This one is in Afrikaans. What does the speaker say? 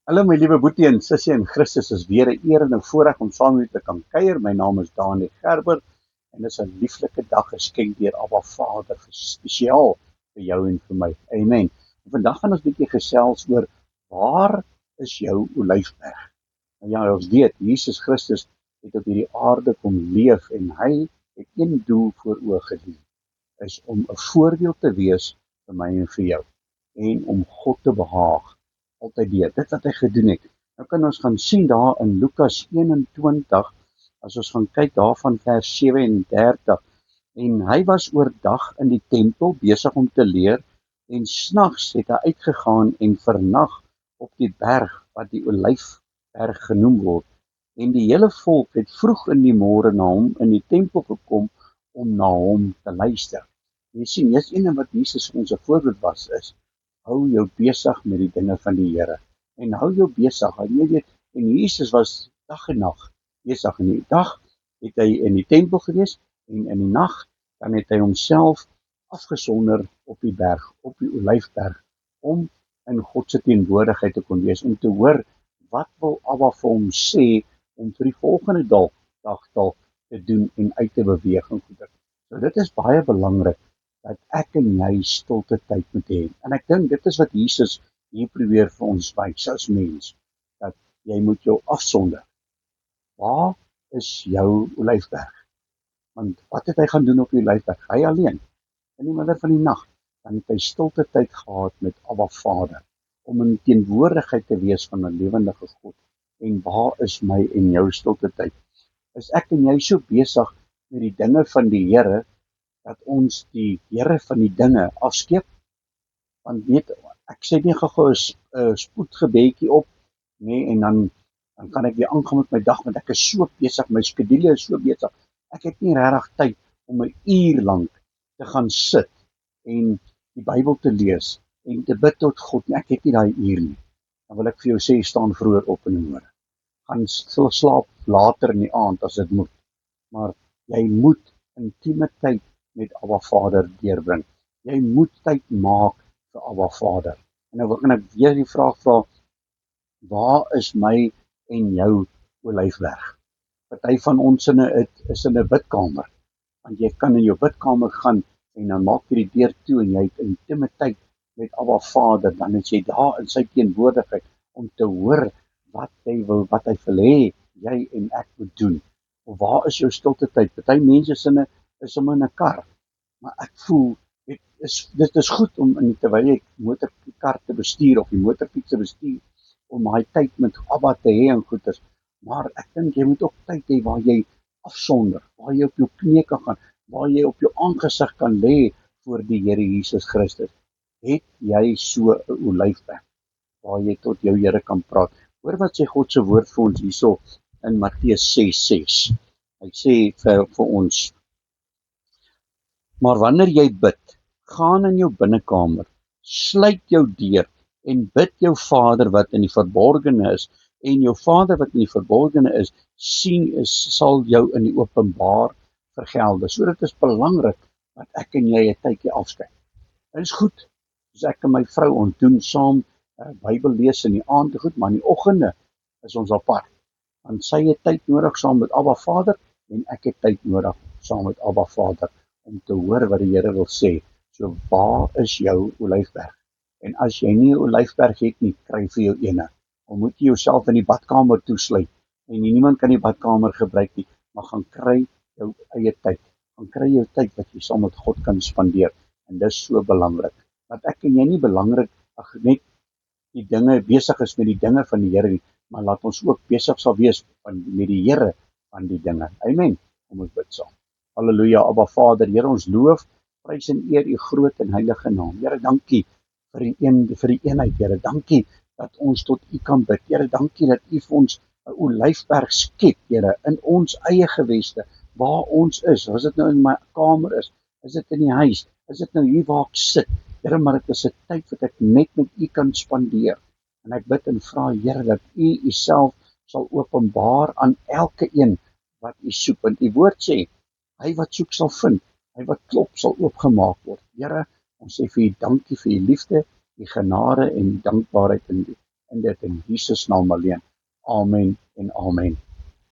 Hallo my liewe boetie en sussie in Christus, is weer 'n eer en 'n voorreg om saam met julle te kan kuier. My naam is Danie Gerber en dit is 'n lieflike dag geskenk deur Abba Vader, spesiaal vir jou en vir my. Amen. En vandag gaan ons 'n bietjie gesels oor waar is jou olyfberg? Nou ja, ons weet Jesus Christus het op hierdie aarde kom leef en hy het een doel voor oë gedien, is om 'n voorbeeld te wees vir my en vir jou en om God te behaag altyd deur dit wat hy gedoen het. Nou kan ons gaan sien daar in Lukas 21, as ons gaan kyk daarvan vers 37, en hy was oordag in die tempel besig om te leer, en snags het hy uitgegaan en vernag op die berg wat die Olyfberg genoem word. En die hele volk het vroeg in die môre na hom in die tempel gekom om na hom te luister. Jy sien, dis een wat Jesus ons 'n voorbeeld was, is hou jou besig met die dinge van die Here. En hou jou besig. Jy weet, en Jesus was dag en nag besig. In die dag het hy in die tempel gewees en in die nag dan het hy homself afgesonder op die berg, op die Olyfberg, om in God se teenwoordigheid te kon wees, om te hoor wat wil Abba vir hom sê om vir die volgende dag te doen en uit te beweeg en goeie. So dit is baie belangrik dat ek en jy stilte tyd moet hê. En ek dink dit is wat Jesus hier probeer vir ons wys as mens, dat jy moet jou afsonder. Waar is jou olyfberg? Want wat het hy gaan doen op die olyfberg? Hy alleen, in die middel van die nag, dan het hy stilte tyd gehad met Abba Vader, om in teenwoordigheid te wees van 'n lewendige God. En waar is my en jou stilte tyd? Is ek en jy so besig met die dinge van die Here, dat ons die Here van die dinge afskeep? Want weet, ek sê nie gou-gou 'n spoedgebedjie op, nee, en dan kan ek weer aangaan met my dag, want ek is so besig, my skedule is so besig. Ek het nie regtig tyd om 'n uur lank te gaan sit en die Bybel te lees en te bid tot God nie. Ek het nie daai uur nie. Dan wil ek vir jou sê, staan vroeër op in die môre. Gaan slaap later in die aand as dit moet. Maar jy moet intieme tyd met Abba Vader deurbring. Jy moet tyd maak vir Abba Vader. En nou wil ek weer die vraag vra, waar is my en jou olyfberg? Party van ons is in 'n bidkamer, want jy kan in jou bidkamer gaan en dan maak jy die deur toe en jy het intieme tyd met Abba Vader, dan is jy daar in sy teenwoordigheid om te hoor wat hy wil hê jy en ek moet doen. Of waar is jou stilte tyd? Party mense is in 'n kar, maar ek voel dit is goed om terwyl jy motorkar te bestuur of die motorfiets te bestuur, om daai tyd met Abba te hê en goeders. Maar ek dink jy moet ook tyd hê waar jy afsonder, waar jy op jou knieë kan gaan, waar jy op jou aangesig kan lê voor die Here Jesus Christus. Het jy so 'n olyfberg waar jy tot jou Here kan praat? Hoor wat sê God se woord vir ons hierso in Matteus 6:6. Hy sê vir ons: maar wanneer jy bid, gaan in jou binnekamer, sluit jou deur en bid jou Vader wat in die verborgene is, en jou Vader wat in die verborgene is, sal jou in die openbaar vergelde. So dit is belangrik dat ek en jy 'n tydjie afskei. Dit is goed, as ek en my vrou ons doen saam Bybel lees in die aand, goed, maar in die oggende is ons apart. Want sy het tyd nodig saam met Abba Vader en ek het tyd nodig saam met Abba Vader om te hoor wat die Here wil sê. So waar is jou olyfberg? En as jy nie 'n olyfberg het nie, kry vir jou eene. Dan moet jy jouself in die badkamer toesluit en niemand kan die badkamer gebruik nie, maar gaan kry jou eie tyd. Gaan kry jou tyd wat jy saam met God kan spandeer. En dis so belangrik. Dat ek en jy nie belangrik net die dinge besig is met die dinge van die Here nie, maar laat ons ook besig sal wees met die Here van die dinge. Amen. Kom ons bid saam. Halleluja, Abba Vader, Here, ons loof, prys en eer u groot en heilige naam. Here, dankie vir die eenheid, Here. Dankie dat ons tot u kan bid. Here, dankie dat u vir ons 'n olyfberg skep, Here, in ons eie geweste, waar ons is. As dit nou in my kamer is dit in die huis, is dit nou hier waar ek sit. Here, maar dit is 'n tyd wat ek net met u kan spandeer. En ek bid en vra, Here, dat u uself sal openbaar aan elke een wat u soek. Want u woord sê, hy wat soek sal vind, hy wat klop sal oopgemaak word. Here, ons sê vir u dankie vir u liefde, u genade en dankbaarheid en dit in Jesus naam alleen. Amen en amen.